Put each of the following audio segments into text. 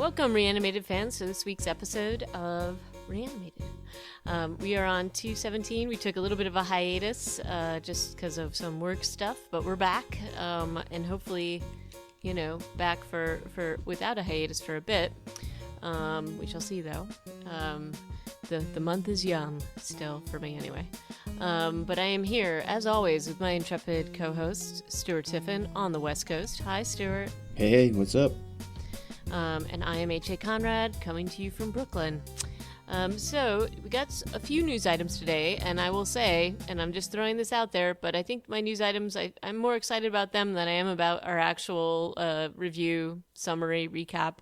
Welcome, Reanimated fans, to this week's episode of Reanimated. We are on 217. We took a little bit of a hiatus just because of some work stuff, but we're back, and hopefully, back for without a hiatus for a bit. We shall see, though. The month is young still, for me anyway. But I am here, as always, with my intrepid co-host, Stuart Tiffin, on the West Coast. Hi, Stuart. Hey, what's up? And I am H.A. Conrad, coming to you from Brooklyn. So we got a few news items today, and I will say, and I'm just throwing this out there, but I think my news items, I'm more excited about them than I am about our actual review, summary, recap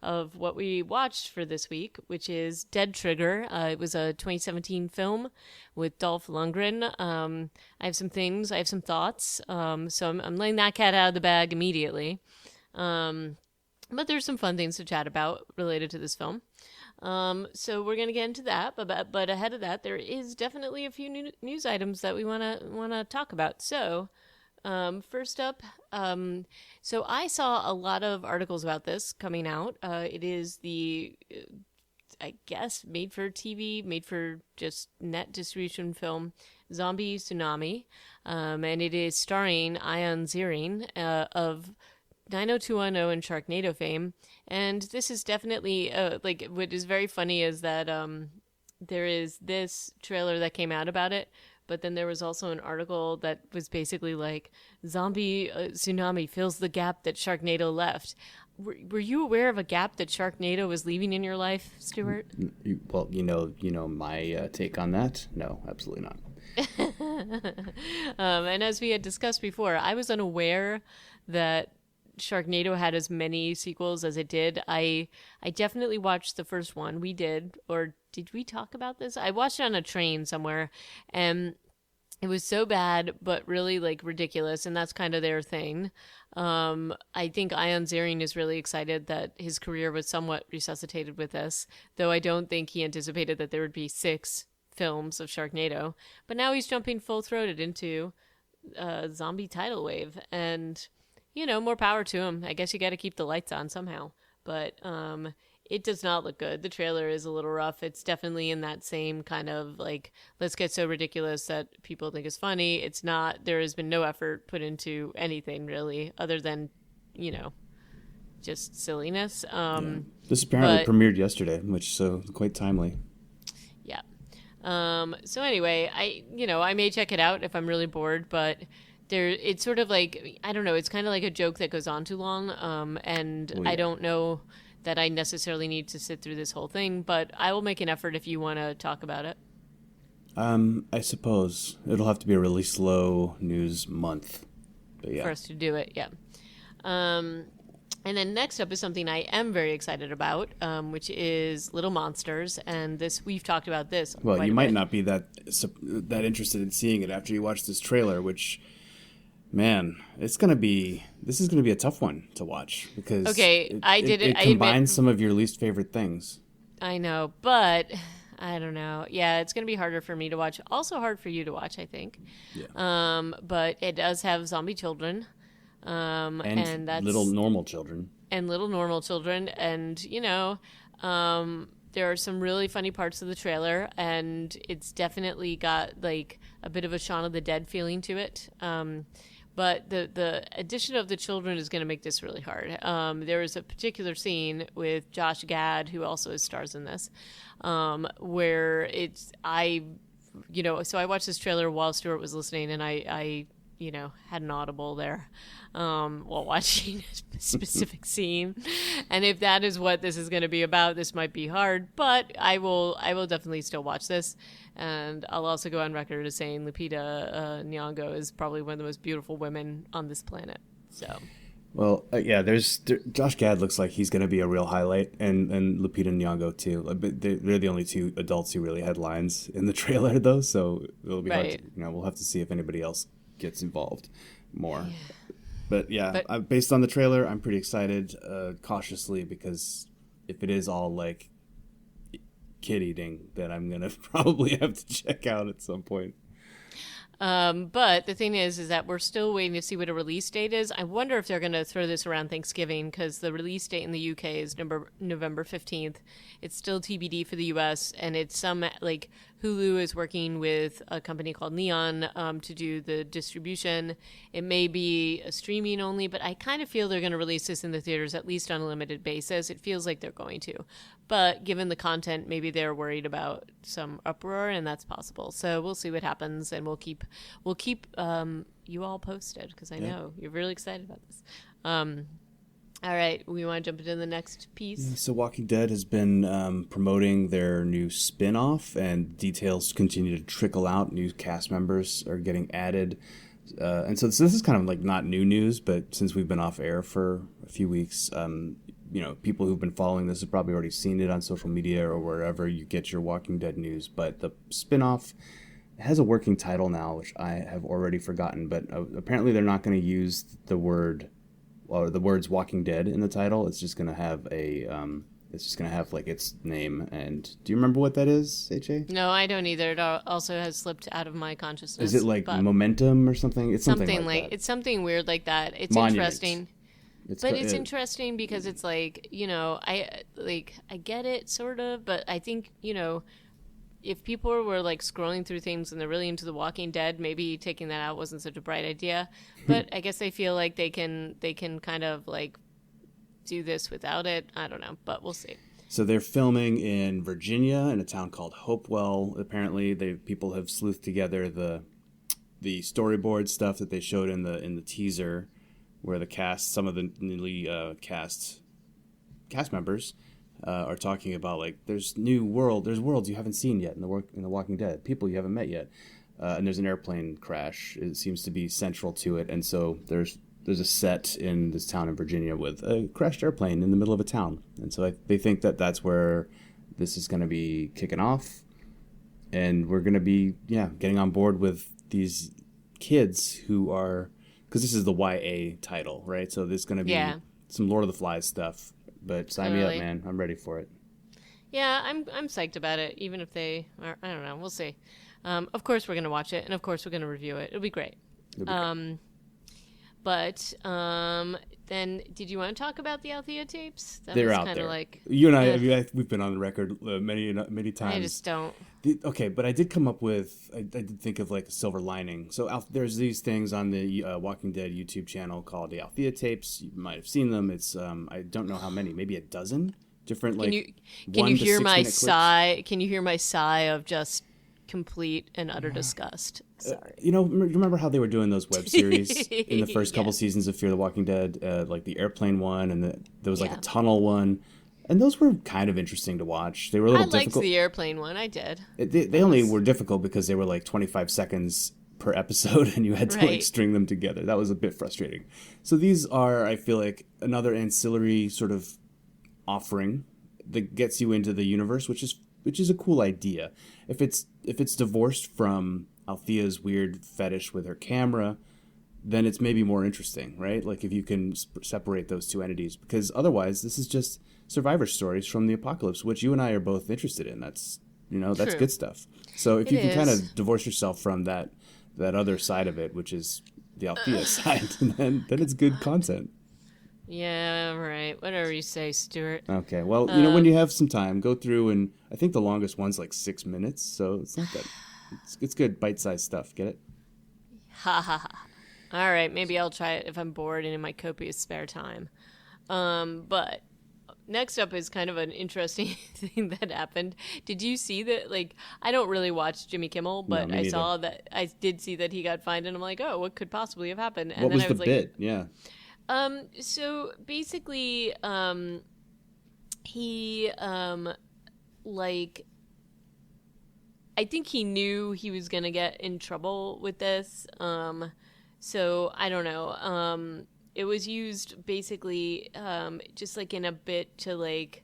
of what we watched for this week, which is Dead Trigger. It was a 2017 film with Doplh Lundgren. I have some things, I have some thoughts, so I'm laying that cat out of the bag immediately. But there's some fun things to chat about related to this film. So we're going to get into that. But ahead of that, there is definitely a few news items that we want to talk about. So first up, so I saw a lot of articles about this coming out. It is the, I guess, made for TV, made for just net distribution film, Zombie Tsunami. And it is starring Ion Ziering of 90210 and Sharknado fame, and this is definitely what is very funny is that there is this trailer that came out about it, but then there was also an article that was basically like Zombie Tsunami fills the gap that Sharknado left. Were you aware of a gap that Sharknado was leaving in your life, Stuart? Well, my take on that. No, absolutely not. And as we had discussed before, I was unaware that Sharknado had as many sequels as it did. I definitely watched the first one. We did, or did we talk about this? I watched it on a train somewhere, and it was so bad, but really ridiculous, and that's kind of their thing. I think Ion Ziering is really excited that his career was somewhat resuscitated with this, though I don't think he anticipated that there would be 6 films of Sharknado. But now he's jumping full-throated into zombie tidal wave, and more power to him. I guess you got to keep the lights on somehow. But it does not look good. The trailer is a little rough. It's definitely in that same kind of let's get so ridiculous that people think it's funny. It's not. There has been no effort put into anything really, other than just silliness. This apparently premiered yesterday, which so quite timely. Yeah. So anyway, I may check it out if I'm really bored, but it's sort of I don't know, it's kind of like a joke that goes on too long, and I don't know that I necessarily need to sit through this whole thing, but I will make an effort if you want to talk about it. I suppose it'll have to be a really slow news month, but yeah. For us to do it, yeah. And then next up is something I am very excited about, which is Little Monsters, and we've talked about this. Well, you might not be that interested in seeing it after you watch this trailer, which, man, this is gonna be a tough one to watch because it combines some of your least favorite things. I know, but I don't know. Yeah, it's gonna be harder for me to watch. Also hard for you to watch, I think. Yeah. But it does have zombie children. And that's little normal children. And there are some really funny parts of the trailer, and it's definitely got a bit of a Shaun of the Dead feeling to it. But the addition of the children is going to make this really hard. There is a particular scene with Josh Gad, who also stars in this, where so I watched this trailer while Stuart was listening, and I had an audible there while watching a specific scene. And if that is what this is going to be about, this might be hard, but I will definitely still watch this. And I'll also go on record as saying Lupita Nyong'o is probably one of the most beautiful women on this planet. So, well, Josh Gad looks like he's going to be a real highlight, and Lupita Nyong'o too. But they're the only 2 adults who really had lines in the trailer, though. So it'll be hard. We'll have to see if anybody else gets involved more. Yeah. But based on the trailer, I'm pretty excited, cautiously, because if it is all kid eating, then I'm gonna probably have to check out at some point. But the thing is that we're still waiting to see what a release date is. I wonder if they're going to throw this around Thanksgiving, because the release date in the UK is November 15th. It's still TBD for the US, and it's like Hulu is working with a company called Neon to do the distribution. It may be a streaming only, but I kind of feel they're going to release this in the theaters at least on a limited basis. It feels like they're going to. But given the content, maybe they're worried about some uproar, and that's possible. So we'll see what happens, and we'll keep you all posted, because I know you're really excited about this. All right, we want to jump into the next piece. Yeah, so Walking Dead has been promoting their new spin-off, and details continue to trickle out. New cast members are getting added. And so this is kind of like not new news, but since we've been off air for a few weeks, people who've been following this have probably already seen it on social media or wherever you get your Walking Dead news. But the spinoff has a working title now, which I have already forgotten. But apparently they're not going to use the words Walking Dead in the title. It's just going to have like its name. And do you remember what that is, HA? No, I don't either. It also has slipped out of my consciousness. Is it like Momentum or something? It's something like that. It's something weird like that. It's Monument. Interesting. It's interesting because it's like, I get it sort of, but I think, if people were like scrolling through things and they're really into The Walking Dead, maybe taking that out wasn't such a bright idea. But I guess they feel like they can kind of like do this without it. I don't know, but we'll see. So they're filming in Virginia in a town called Hopewell. Apparently, people have sleuthed together the storyboard stuff that they showed in the teaser, where some of the newly cast members are talking about, like, there's worlds you haven't seen yet in the Walking Dead, people you haven't met yet, and there's an airplane crash. It seems to be central to it, and so there's a set in this town in Virginia with a crashed airplane in the middle of a town, and so they think that that's where this is going to be kicking off, and we're going to be getting on board with these kids who are. Because this is the YA title, right? So there's going to be some Lord of the Flies stuff. But sign me up, man. I'm ready for it. Yeah, I'm psyched about it, even if they are, I don't know. We'll see. Of course we're going to watch it, and of course we're going to review it. It'll be great. But then, did you want to talk about the Althea tapes? They're out there. Like, you and I, we've been on the record many times. I just don't. Okay, but I did come up with, I did think of like a silver lining. So there's these things on the Walking Dead YouTube channel called the Althea tapes. You might have seen them. It's I don't know how many, maybe a dozen different. Can you hear my sigh? Can you hear my sigh of just complete and utter disgust? Sorry. Remember how they were doing those web series in the first couple seasons of Fear the Walking Dead, like the airplane one, and there was like a tunnel one, and those were kind of interesting to watch. They were a little difficult. I liked the airplane one. I did. They only were difficult because they were like 25 seconds per episode, and you had to like string them together. That was a bit frustrating. So these are, I feel like, another ancillary sort of offering that gets you into the universe, which is a cool idea. If it's divorced from Althea's weird fetish with her camera, then it's maybe more interesting, right? Like if you can separate those two entities, because otherwise this is just survivor stories from the apocalypse, which you and I are both interested in. That's that's good stuff. So if you can kind of divorce yourself from that other side of it, which is the Althea side, then it's good content. Yeah, right. Whatever you say, Stuart. Okay. Well, when you have some time, go through, and I think the longest one's like 6 minutes, so it's not that. It's good bite-sized stuff. Get it? Ha ha ha. All right, maybe I'll try it if I'm bored and in my copious spare time. But next up is kind of an interesting thing that happened. Did you see that? Like, I don't really watch Jimmy Kimmel, but I saw that. I did see that he got fined, and I'm like, oh, what could possibly have happened? And what then was I was the like, bit? Yeah. So basically, he I think he knew he was gonna get in trouble with this. So I don't know. It was used basically just like in a bit to like,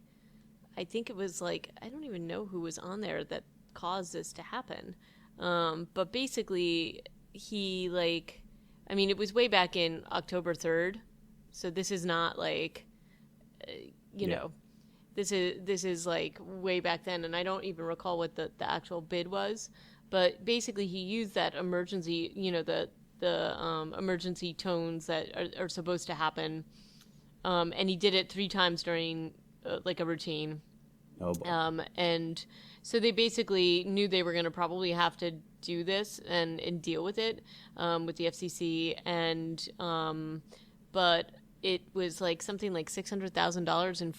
I think it was like, I don't even know who was on there that caused this to happen. But basically he it was way back in October 3rd. So this is not like, know, this is like way back then. And I don't even recall what the actual bid was. but basically he used that emergency, the emergency tones that are supposed to happen, and he did it 3 times during like a routine. Oh boy. And so they basically knew they were going to probably have to do this and deal with it with the FCC, and but it was like something like $600,000 in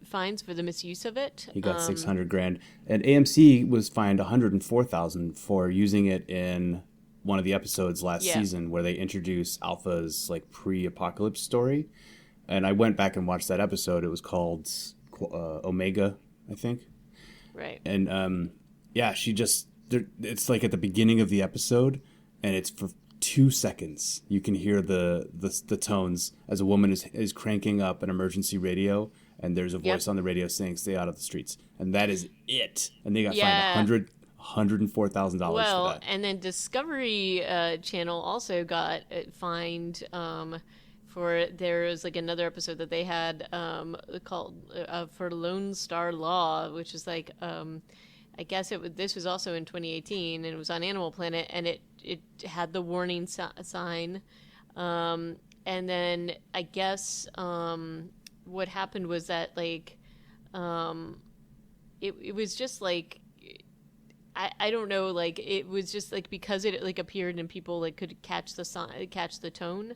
fines for the misuse of it. He got $600,000, and AMC was fined $104,000 for using it in one of the episodes last season where they introduced Alpha's like pre-apocalypse story. And I went back and watched that episode. It was called Omega, I think. Right. And it's like at the beginning of the episode, and it's for 2 seconds. You can hear the tones as a woman is cranking up an emergency radio, and there's a voice on the radio saying, "Stay out of the streets," and that is it. And they got fined $104,000 for that. And then Discovery Channel also got fined for there was like another episode that they had called for Lone Star Law, which is like I guess this was also in 2018, and it was on Animal Planet, and it had the warning sign, and then I guess what happened was that like it was just like I don't know, like it was just like because it like appeared and people like could catch the tone,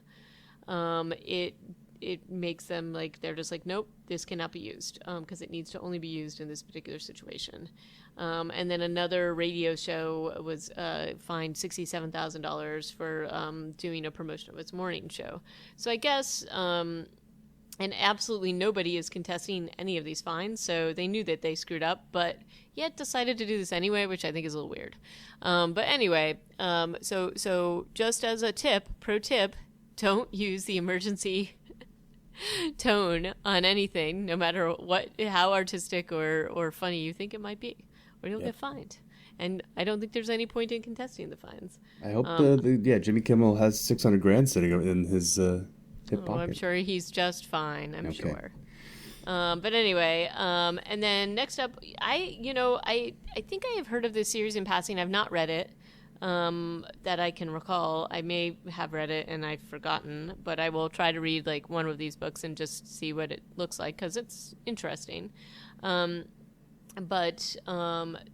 it makes them like they're just like, nope, this cannot be used because it needs to only be used in this particular situation. And then another radio show was fined $67,000 for doing a promotion of its morning show. So I guess, and absolutely nobody is contesting any of these fines, so they knew that they screwed up, but yet decided to do this anyway, which I think is a little weird. But anyway, so just as a pro tip, don't use the emergency tone on anything, no matter how artistic or funny you think it might be, or you'll get fined. And I don't think there's any point in contesting the fines. I hope Jimmy Kimmel has $600,000 sitting in his hip pocket. I'm sure he's just fine. I'm sure. But anyway, and then next up, I think I have heard of this series in passing. I've not read it. That I can recall. I may have read it and I've forgotten, but I will try to read like one of these books and just see what it looks like because it's interesting. But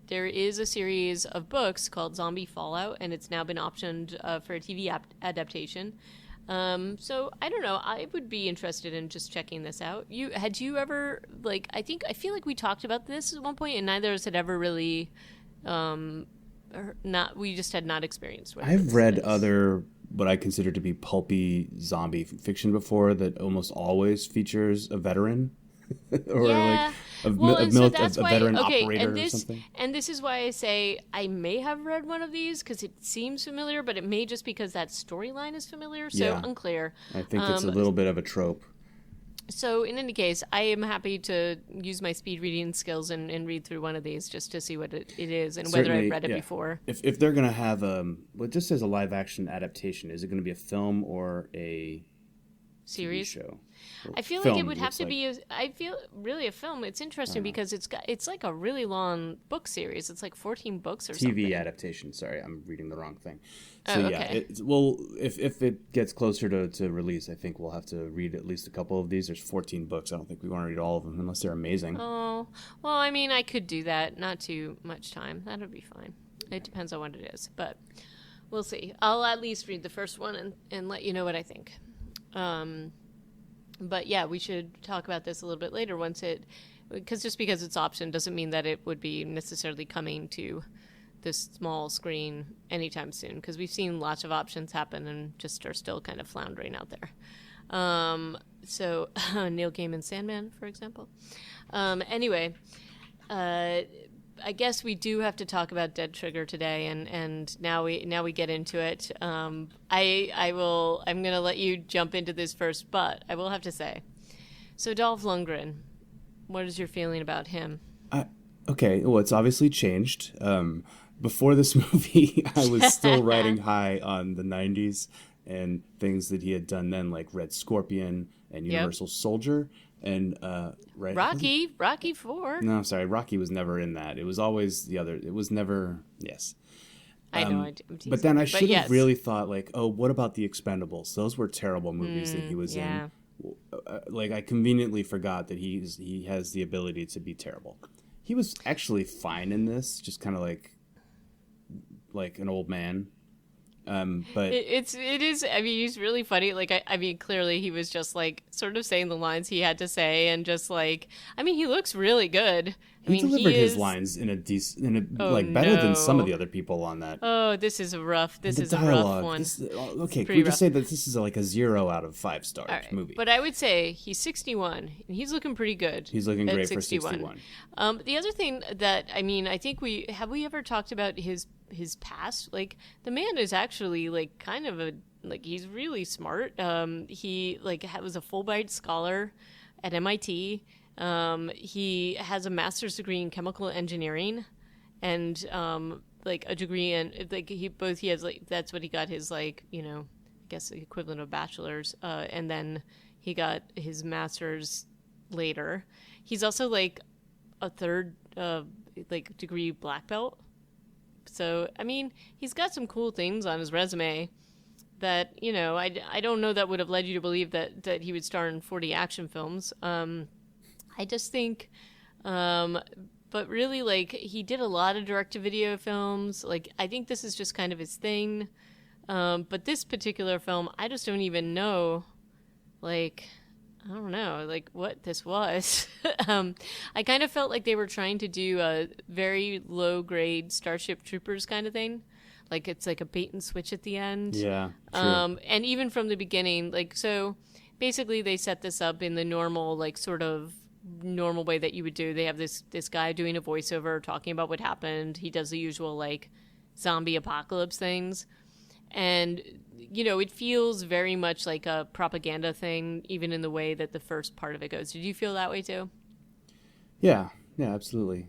there is a series of books called Zombie Fallout, and it's now been optioned for a TV adaptation. So I don't know. I would be interested in just checking this out. Had you ever I feel like we talked about this at one point, and neither of us had ever really. We just had not experienced what I've read other what I consider to be pulpy zombie fiction before that almost always features a veteran or a veteran operator or something. And this is why I say I may have read one of these because it seems familiar, but it may just because that storyline is familiar, so unclear. I think it's a little bit of a trope. So in any case, I am happy to use my speed reading skills and read through one of these just to see what it is and whether I've read it before. If they're going to have it just says a live action adaptation, is it going to be a film or a series TV show? I feel like it would have to be a film. It's interesting because it's like a really long book series. It's like 14 books or something. TV adaptation. Sorry, I'm reading the wrong thing. So if it gets closer to release, I think we'll have to read at least a couple of these. There's 14 books. I don't think we want to read all of them unless they're amazing. Oh, well, I mean, I could do that. Not too much time. That would be fine. It depends on what it is, but we'll see. I'll at least read the first one and let you know what I think. But yeah, we should talk about this a little bit later because just because it's optioned doesn't mean that it would be necessarily coming to this small screen anytime soon, because we've seen lots of options happen and just are still kind of floundering out there. So Neil Gaiman's Sandman, for example. Anyway, I guess we do have to talk about Dead Trigger today, and now we get into it. I'm gonna let you jump into this first, but I will have to say, so Dolph Lundgren, what is your feeling about him? Okay, well, it's obviously changed. Before this movie, I was still riding high on the 90s and things that he had done then, like Red Scorpion and Universal Soldier. And right, Rocky 4. No, I'm sorry, Rocky was never in that. It was always the other. It was never. Yes. I know. I'm but then I should have yes. really thought like, oh, what about the Expendables? Those were terrible movies that he was in. Like I conveniently forgot that he has the ability to be terrible. He was actually fine in this, just kind of like an old man. But it is. I mean, he's really funny. Like, I mean, clearly he was just like sort of saying the lines he had to say, and just like, I mean, he looks really good. he delivered his lines in a better than some of the other people on that. Oh, this is a rough one. Okay, can we just say that this is like a 0 out of 5 stars movie? But I would say he's 61, and he's looking pretty good. He's looking great for 61. The other thing that, I mean, I think we ever talked about his past? Like, the man is actually like kind of he's really smart. He was a Fulbright scholar at MIT. He has a master's degree in chemical engineering, and a degree in he has that's what he got his I guess the equivalent of bachelor's, and then he got his master's later. He's also like a third degree black belt. So, I mean, he's got some cool things on his resume that, I don't know that would have led you to believe that he would star in 40 action films. I just think, but really, he did a lot of direct-to-video films. I think this is just kind of his thing. But this particular film, I just don't even know, I don't know, what this was. I kind of felt like they were trying to do a very low-grade Starship Troopers kind of thing. It's like a bait and switch at the end. Yeah, true. And even from the beginning, so basically they set this up in the normal, sort of normal way that you would do. They have this guy doing a voiceover talking about what happened. He does the usual, zombie apocalypse things. And, it feels very much like a propaganda thing, even in the way that the first part of it goes. Did you feel that way too? Yeah, absolutely.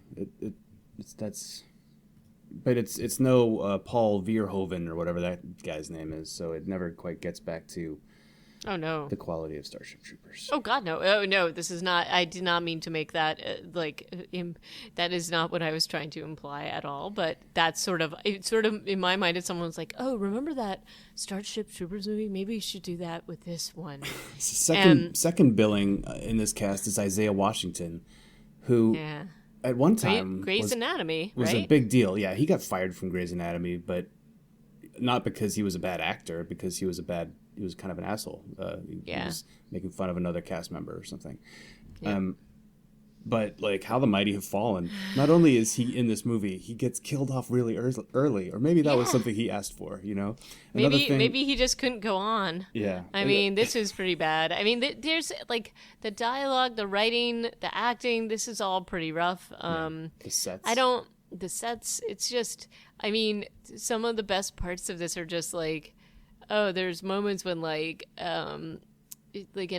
But it's no Paul Verhoeven or whatever that guy's name is, so it never quite gets back to the quality of Starship Troopers. Oh God, no! Oh no, this is not. I did not mean to make that that is not what I was trying to imply at all. But that's sort of in my mind. If someone's like, "Oh, remember that Starship Troopers movie? Maybe you should do that with this one." Second billing in this cast is Isaiah Washington, who at one time Grey's Anatomy was a big deal. Yeah, he got fired from Grey's Anatomy, but not because he was a bad actor, because he was kind of an asshole. He was making fun of another cast member or something. Yeah. But how the mighty have fallen. Not only is he in this movie, he gets killed off really early, or maybe that was something he asked for. Maybe he just couldn't go on. Yeah. I mean, this is pretty bad. I mean, there's the dialogue, the writing, the acting. This is all pretty rough. The sets. The sets. It's just. I mean, some of the best parts of this are just there's moments when an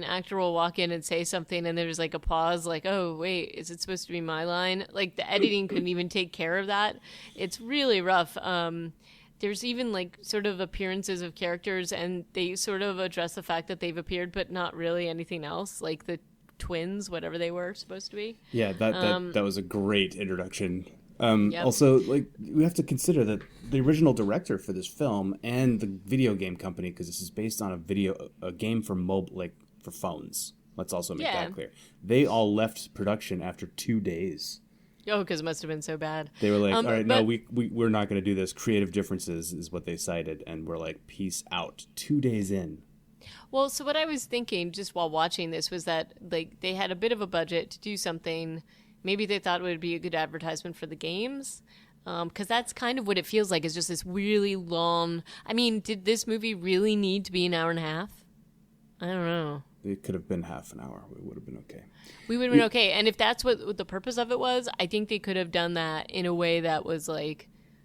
actor will walk in and say something and there's a pause, oh wait, is it supposed to be my line? The editing couldn't even take care of that. It's really rough. There's even sort of appearances of characters, and they sort of address the fact that they've appeared but not really anything else, the twins, whatever they were supposed to be. Yeah, that was a great introduction. Also, we have to consider that the original director for this film and the video game company, because this is based on a game for mobile, for phones. Let's also make that clear. They all left production after 2 days. Oh, because it must have been so bad. They were all right, no, we're not going to do this. Creative differences is what they cited, and we're peace out. 2 days in. Well, so what I was thinking just while watching this was that they had a bit of a budget to do something. Maybe they thought it would be a good advertisement for the games, because that's kind of what it feels like. Is just this really long. I mean, did this movie really need to be an hour and a half? I don't know. It could have been half an hour. We would have been okay. We would have been okay. And if that's what the purpose of it was, I think they could have done that in a way that was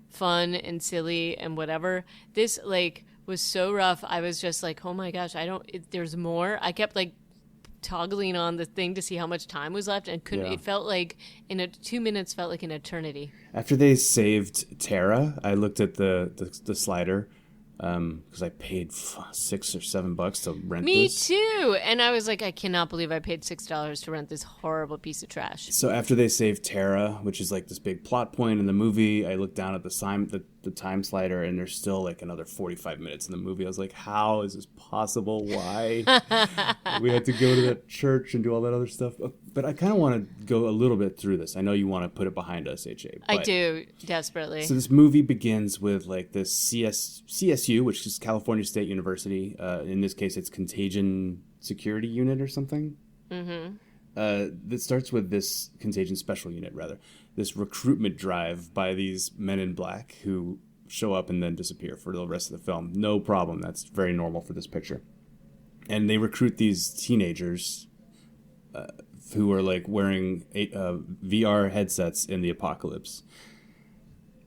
fun and silly and whatever. This was so rough. I was just oh my gosh, there's more. I kept toggling on the thing to see how much time was left, and couldn't. It felt 2 minutes felt like an eternity. After they saved Tara, I looked at the slider, because I paid $6 or $7 to rent Me this. too. And I was like, I cannot believe I paid $6 to rent this horrible piece of trash. So after they save Tara, which is like this big plot point in the movie, I looked down at the time slider, and there's still like another 45 minutes in the movie. I was like, how is this possible? Why? We had to go to that church and do all that other stuff. But I kind of want to go a little bit through this. I know you want to put it behind us, HA. I do, desperately. So this movie begins with like this CSU, which is California State University. In this case, it's Contagion Security Unit or something. Mm-hmm. That starts with this Contagion Special Unit, rather. This recruitment drive by these men in black who show up and then disappear for the rest of the film. No problem. That's very normal for this picture. And they recruit these teenagers who are like wearing VR headsets in the apocalypse.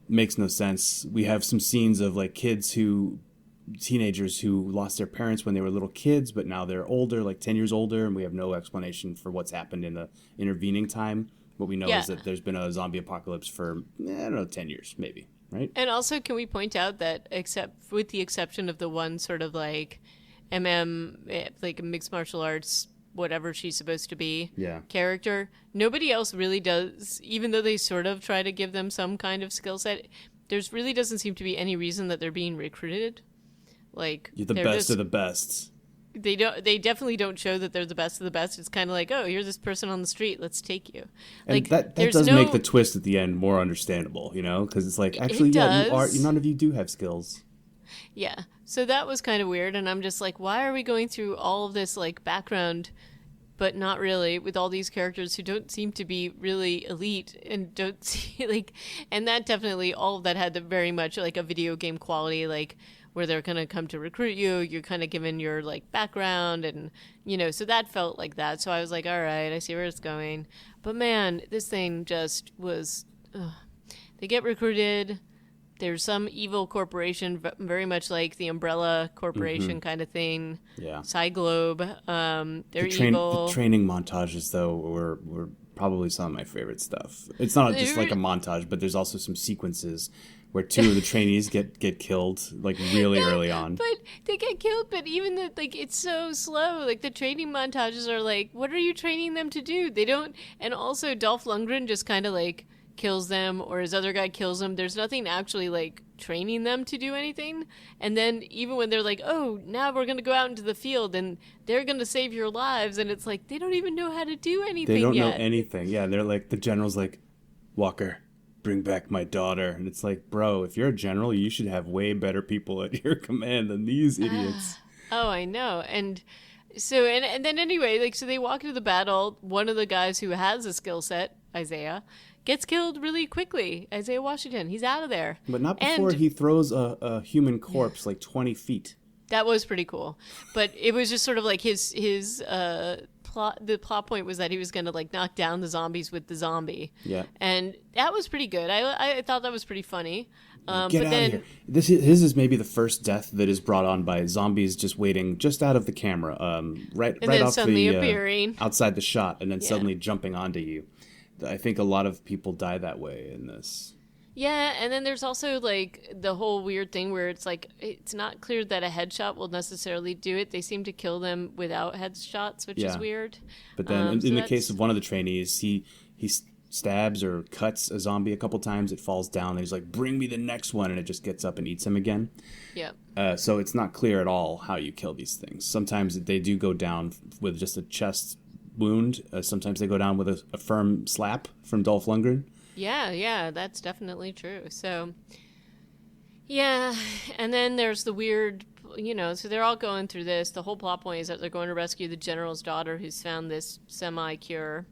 Makes no sense. We have some scenes of like teenagers who lost their parents when they were little kids, but now they're older, like 10 years older, and we have no explanation for what's happened in the intervening time. What we know is that there's been a zombie apocalypse for, I don't know, 10 years, maybe, right? And also, can we point out that with the exception of the one sort of like like mixed martial arts, whatever she's supposed to be, character, nobody else really does, even though they sort of try to give them some kind of skill set, there's really doesn't seem to be any reason that they're being recruited. Like, you're the best of the best. They definitely don't show that they're the best of the best. It's kind of like, oh, you're this person on the street, let's take you. And like that does make the twist at the end more understandable, you know, because it's like, actually, none of you do have skills. Yeah, so that was kind of weird, and I'm just like, why are we going through all of this like background, but not really, with all these characters who don't seem to be really elite and don't see like, and that definitely all of that had very much like a video game quality, like, where they're going to come to recruit you, you're kind of given your like background, and you know, so that felt like that. So I was like, all right, I see where it's going. But man, this thing just was, they get recruited. There's some evil corporation, very much like the Umbrella Corporation kind of thing. Yeah. Cyglobe. They're evil. The training montages, though, were probably some of my favorite stuff. It's not just like a montage, but there's also some sequences where two of the trainees get killed like really early on. But they get killed, but even like it's so slow. Like the training montages are like, what are you training them to do? They don't. And also Dolph Lundgren just kind of like kills them, or his other guy kills them. There's nothing actually like training them to do anything. And then even when they're like, oh, now we're going to go out into the field and they're going to save your lives, and it's like they don't even know how to do anything. They don't know anything. Yeah, they're like, the general's like, Walker, bring back my daughter. And it's like, bro, if you're a general, you should have way better people at your command than these idiots. Oh, I know. And so, and then anyway, like, so they walk into the battle. One of the guys who has a skill set, Isaiah, gets killed really quickly. Isaiah Washington, he's out of there. But not before he throws a human corpse like 20 feet. That was pretty cool. But it was just sort of like his plot. The plot point was that he was going to like knock down the zombies with the zombie. Yeah. And that was pretty good. I thought that was pretty funny. Get out of here. His is maybe the first death that is brought on by zombies just waiting just out of the camera, right off suddenly appearing outside the shot, and then suddenly jumping onto you. I think a lot of people die that way in this. Yeah, and then there's also like the whole weird thing where it's like it's not clear that a headshot will necessarily do it. They seem to kill them without headshots, which is weird. But then in the case of one of the trainees, he stabs or cuts a zombie a couple times. It falls down, and he's like, "Bring me the next one," and it just gets up and eats him again. Yeah. So it's not clear at all how you kill these things. Sometimes they do go down with just a chest wound. Sometimes they go down with a firm slap from Dolph Lundgren. Yeah, that's definitely true. So, yeah, and then there's the weird, so they're all going through this. The whole plot point is that they're going to rescue the general's daughter who's found this semi-cure.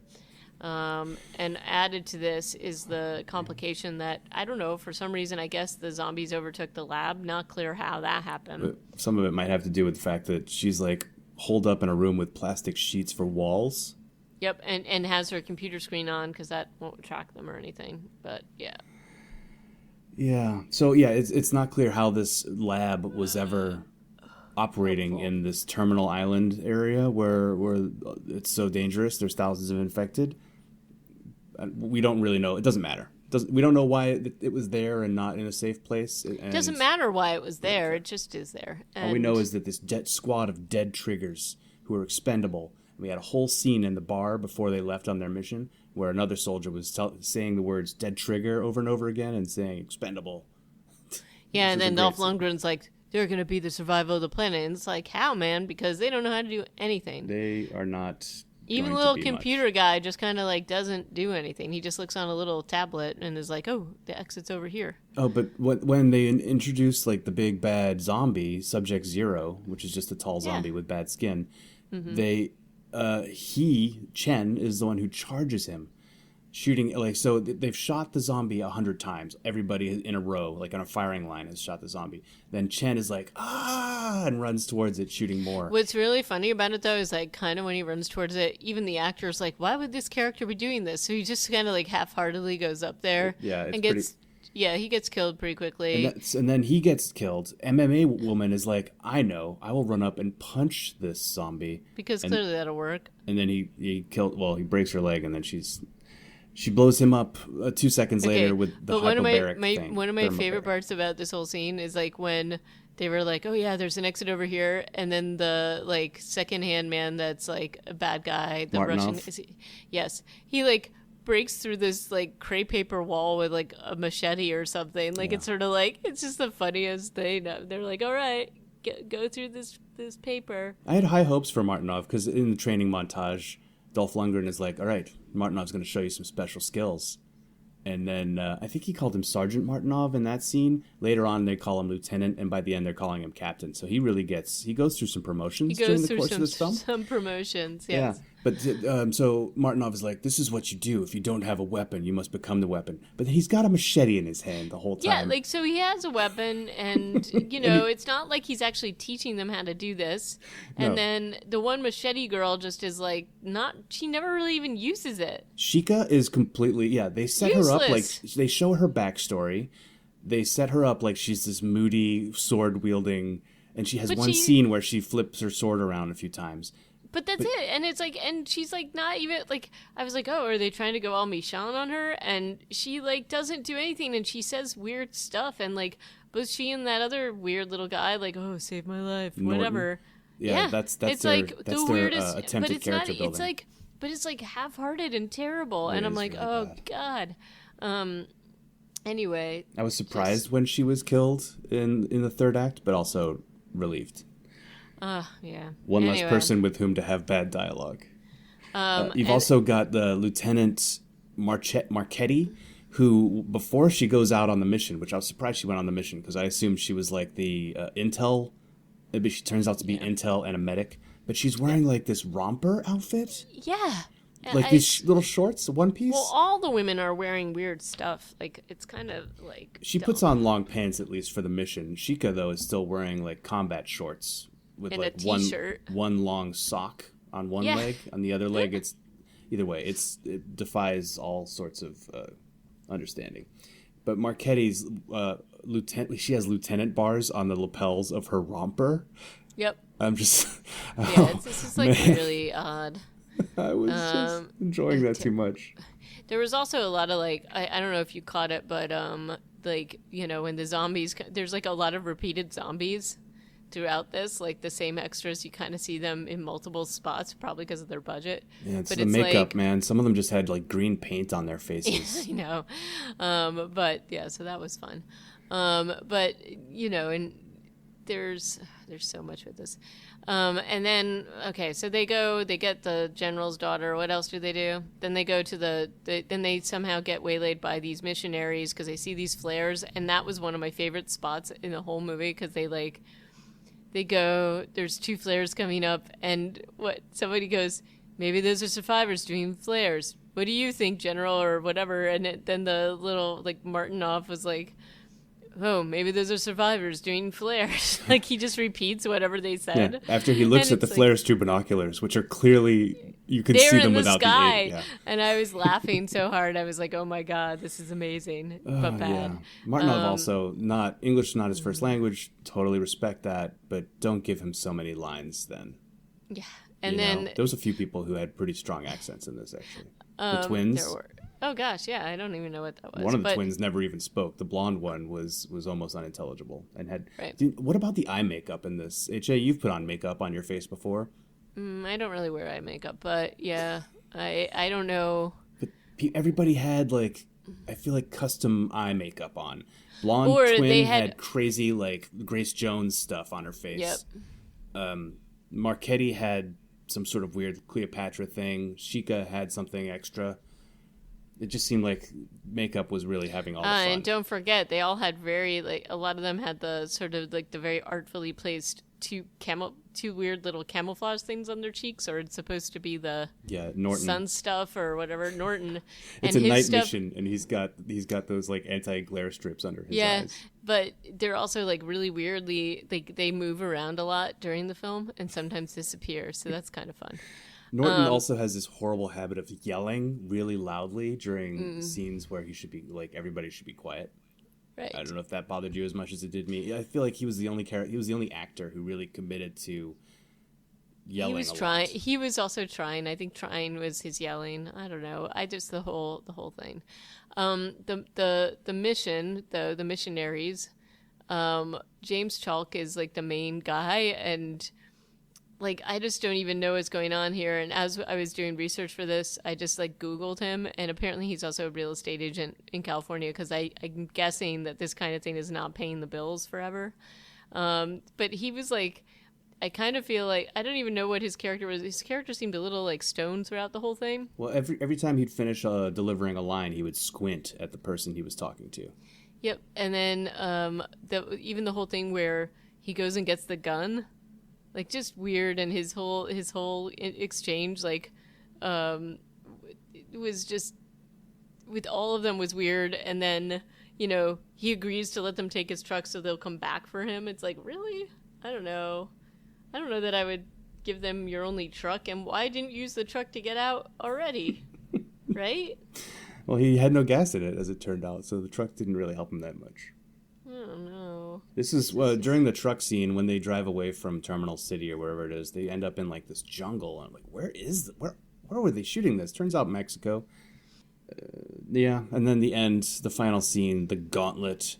And added to this is the complication that, I don't know, for some reason, I guess the zombies overtook the lab. Not clear how that happened. But some of it might have to do with the fact that she's like holed up in a room with plastic sheets for walls. Yep, and has her computer screen on because that won't track them or anything. But yeah. Yeah. So yeah, it's not clear how this lab was ever operating in this terminal island area where it's so dangerous. There's thousands of infected. We don't really know. It doesn't matter. We don't know why it was there and not in a safe place. It doesn't matter why it was there. It just is there. And all we know is that this squad of dead triggers who are expendable. We had a whole scene in the bar before they left on their mission where another soldier was saying the words "dead trigger" over and over again and saying "expendable." Yeah, and then Dolph Lundgren's like, they're going to be the survival of the planet. And it's like, how, man? Because they don't know how to do anything. They are not. Even the little computer guy just kind of like doesn't do anything. He just looks on a little tablet and is like, oh, the exit's over here. Oh, but when they introduce like the big bad zombie, Subject Zero, which is just a tall zombie with bad skin, Chen is the one who charges him. Shooting, like, so they've shot the zombie 100 times. Everybody in a row, like on a firing line, has shot the zombie. Then Chen is like, and runs towards it, shooting more. What's really funny about it, though, is like kind of when he runs towards it, even the actor's like, why would this character be doing this? So he just kind of like half-heartedly goes up there. Yeah, and he gets killed pretty quickly. And then he gets killed. MMA woman is like, I will run up and punch this zombie. Because clearly that'll work. And then he breaks her leg, and then she blows him up 2 seconds later with the hyperbaric thing. One of my favorite parts about this whole scene is like when they were like, oh yeah, there's an exit over here, and then the like secondhand man that's like a bad guy, the Martinov. Russian, he like breaks through this like crepe paper wall with like a machete or something. Like it's sort of like, it's just the funniest thing. They're like, all right, go through this paper. I had high hopes for Martinov because in the training montage, Dolph Lundgren is like, all right, Martinov's going to show you some special skills. And then I think he called him Sergeant Martinov in that scene. Later on, they call him Lieutenant, and by the end, they're calling him Captain. So he goes through some promotions during the course of this film. Some promotions, yes. Yeah. But so Martinov is like, this is what you do. If you don't have a weapon, you must become the weapon. But he's got a machete in his hand the whole time. Yeah, like, so he has a weapon, and, you know, it's not like he's actually teaching them how to do this. And then the one machete girl just is like, she never really even uses it. Sheikah is completely, they set her up, like, they show her backstory. They set her up like she's this moody, sword-wielding, and she has scene where she flips her sword around a few times. But that's it. And it's like, and she's like not even like, I was like, oh, are they trying to go all Michonne on her? And she like doesn't do anything, and she says weird stuff, and like both she and that other weird little guy, like, oh, save my life, Norton. Whatever. Yeah, that's it's their, like that's the their weirdest attempted character building. But it's like half-hearted and terrible, and I'm like, really God. Anyway, I was surprised when she was killed in the third act, but also relieved. Yeah. One less person with whom to have bad dialogue. You've also got the Lieutenant Marchetti, who, before she goes out on the mission, which I was surprised she went on the mission, because I assumed she was like the intel. Maybe she turns out to be intel and a medic. But she's wearing like this romper outfit. Yeah. Like these little shorts, one piece. Well, all the women are wearing weird stuff. Like, it's kind of like... She puts on long pants, at least, for the mission. Sheikah, though, is still wearing like combat shorts. With and like a t-shirt. one long sock on one leg, on the other leg it's either way. It defies all sorts of understanding. But Marchetti's lieutenant, she has lieutenant bars on the lapels of her romper. Yep. I'm just it's just like really odd. I was just enjoying that too much. There was also a lot of like I don't know if you caught it, but like, you know, when the zombies, there's like a lot of repeated zombies throughout this, like the same extras, you kind of see them in multiple spots, probably because of their budget. Yeah, it's the makeup, like, man. Some of them just had like green paint on their faces. I know. But yeah, so that was fun. But you know, and there's so much with this. And then, okay, so they get the general's daughter. What else do? Then they go to then they somehow get waylaid by these missionaries because they see these flares. And that was one of my favorite spots in the whole movie because they go, there's two flares coming up, and somebody goes, maybe those are survivors doing flares. What do you think, General, or whatever? And then the little, like, Martinov was like, oh, maybe those are survivors doing flares. Like, he just repeats whatever they said. Yeah, after he looks at the flares through binoculars, which are clearly, you can see them without the aid. Yeah. And I was laughing so hard. I was like, oh my God, this is amazing, but bad. Yeah. Martinov also, English not his first language, totally respect that, but don't give him so many lines then. Yeah. And then there was a few people who had pretty strong accents in this, actually. The twins. There were. Oh gosh, yeah, I don't even know what that was. One of the twins never even spoke. The blonde one was almost unintelligible and had. Right. What about the eye makeup in this? HA, you've put on makeup on your face before. I don't really wear eye makeup, but yeah, I don't know. But everybody had like, I feel like custom eye makeup on. Blonde Or twin they had crazy like Grace Jones stuff on her face. Yep. Marchetti had some sort of weird Cleopatra thing. Sheikah had something extra. It just seemed like makeup was really having all the fun. And don't forget, they all had a lot of them had the sort of like the very artfully placed two weird little camouflage things on their cheeks, or it's supposed to be the Norton sun stuff or whatever. Norton. It's a night mission, and he's got those like anti-glare strips under his eyes. But they're also like really weirdly they move around a lot during the film and sometimes disappear, so that's kind of fun. Norton also has this horrible habit of yelling really loudly during scenes where he should be like everybody should be quiet. Right. I don't know if that bothered you as much as it did me. I feel like he was the only actor who really committed to yelling. He was also trying. I think trying was his yelling. I don't know. I just the whole thing. The mission, the missionaries. James Chalk is like the main guy, and like I just don't even know what's going on here. And as I was doing research for this, I just like Googled him, and apparently he's also a real estate agent in California, because I'm guessing that this kind of thing is not paying the bills forever. But he was like, I kind of feel like I don't even know what his character was. His character seemed a little like stoned throughout the whole thing. Well, every time he'd finish delivering a line, he would squint at the person he was talking to. Yep, and then even the whole thing where he goes and gets the gun. Like, just weird, and his whole exchange, like, it was just, with all of them was weird, and then, you know, he agrees to let them take his truck so they'll come back for him. It's like, really? I don't know that I would give them your only truck, and why didn't you use the truck to get out already? Right? Well, he had no gas in it, as it turned out, so the truck didn't really help him that much. I don't know. This is during the truck scene when they drive away from Terminal City or wherever it is. They end up in like this jungle, and I'm like, where were they shooting this? Turns out Mexico. And then the end, the final scene, the gauntlet,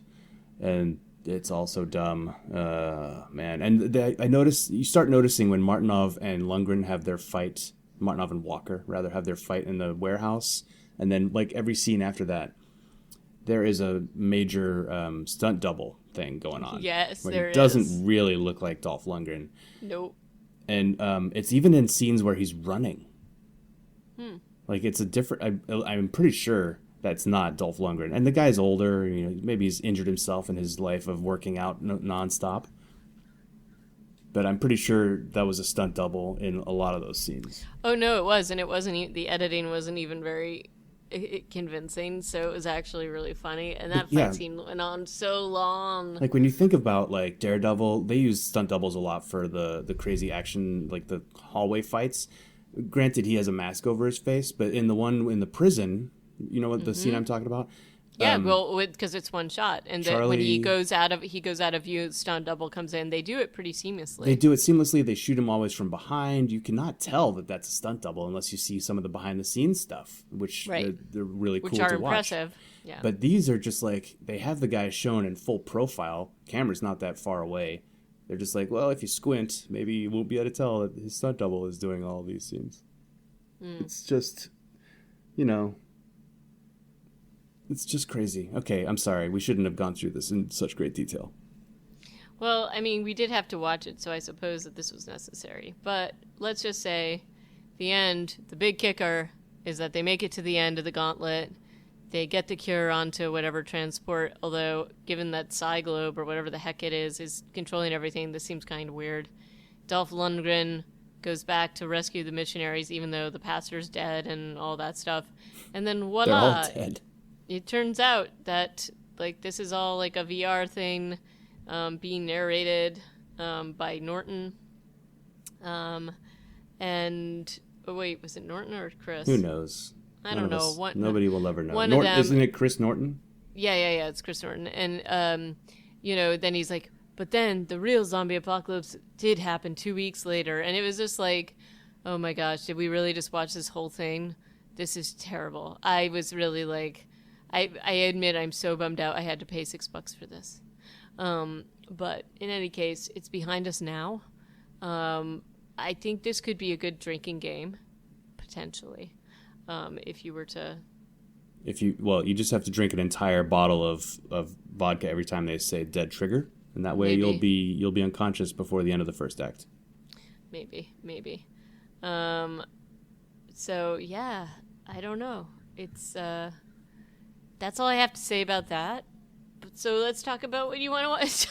and it's all so dumb, man. And I noticed you start noticing when Martinov and Lundgren have their fight. Martinov and Walker rather have their fight in the warehouse, and then like every scene after that. There is a major stunt double thing going on. Yes, where there he doesn't really look like Dolph Lundgren. Nope. And it's even in scenes where he's running. Like it's a different. I'm pretty sure that's not Dolph Lundgren. And the guy's older. You know, maybe he's injured himself in his life of working out nonstop. But I'm pretty sure that was a stunt double in a lot of those scenes. Oh no, it was, and it wasn't. The editing wasn't even very convincing, so it was actually really funny, and that fight scene went on so long. Like when you think about like Daredevil, they use stunt doubles a lot for the crazy action, like the hallway fights. Granted, he has a mask over his face, but in the one in the prison, you know what the scene I'm talking about? Yeah, well, because it's one shot, and when he goes out of view, stunt double comes in. They do it pretty seamlessly. They do it seamlessly. They shoot him always from behind. You cannot tell that that's a stunt double unless you see some of the behind the scenes stuff, which they're really cool to watch. Which are impressive. Yeah. But these are just like they have the guy shown in full profile. Camera's not that far away. They're just like, well, if you squint, maybe you won't be able to tell that his stunt double is doing all these scenes. It's just, you know. It's just crazy. Okay, I'm sorry. We shouldn't have gone through this in such great detail. Well, I mean, we did have to watch it, so I suppose that this was necessary. But let's just say the end, the big kicker, is that they make it to the end of the gauntlet. They get the cure onto whatever transport, although given that Globe or whatever the heck it is controlling everything, this seems kind of weird. Dolph Lundgren goes back to rescue the missionaries, even though the pastor's dead and all that stuff. And then voila! They're all dead. It turns out that like this is all like a VR thing, being narrated by Norton. And oh wait, was it Norton or Chris? Who knows? I don't know. Nobody will ever know. One of them, isn't it Chris Norton? Yeah. It's Chris Norton. And you know, then he's like, but then the real zombie apocalypse did happen 2 weeks later, and it was just like, oh my gosh, did we really just watch this whole thing? this is terrible. I was really like, I admit I'm so bummed out I had to pay $6 for this. But in any case, it's behind us now. I think this could be a good drinking game, potentially, if you were to... You just have to drink an entire bottle of vodka every time they say dead trigger, and that way you'll be unconscious before the end of the first act. Maybe. So yeah, I don't know. It's that's all I have to say about that. So let's talk about what you want to watch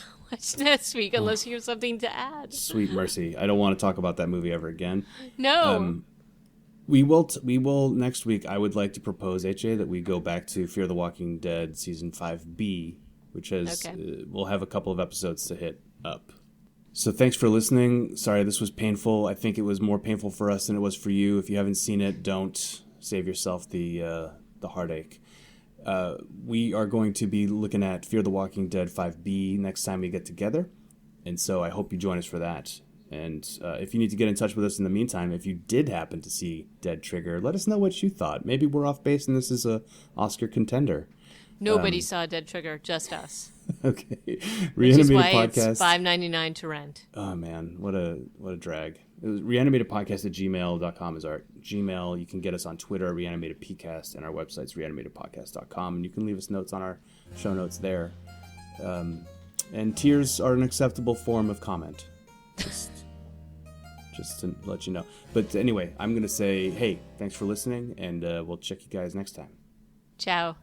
next week, unless you have something to add. Sweet mercy, I don't want to talk about that movie ever again. No. We will next week. I would like to propose, HA, that we go back to Fear the Walking Dead season 5B, which has we'll have a couple of episodes to hit up. So thanks for listening. Sorry this was painful. I think it was more painful for us than it was for you. If you haven't seen it, don't save yourself the heartache. We are going to be looking at Fear the Walking Dead 5B next time we get together, and so I hope you join us for that. And if you need to get in touch with us in the meantime, if you did happen to see Dead Trigger, let us know what you thought. Maybe we're off base and this is a Oscar contender. Nobody saw Dead Trigger, just us. Okay. Which is why Podcast. It's $5.99 to rent. Oh man, what a drag. It was reanimatedpodcast@gmail.com is our Gmail. You can get us on Twitter, reanimatedpcast, and our website's reanimatedpodcast.com, and you can leave us notes on our show notes there. And tears are an acceptable form of comment. Just to let you know. But anyway, I'm going to say, hey, thanks for listening, and we'll check you guys next time. Ciao.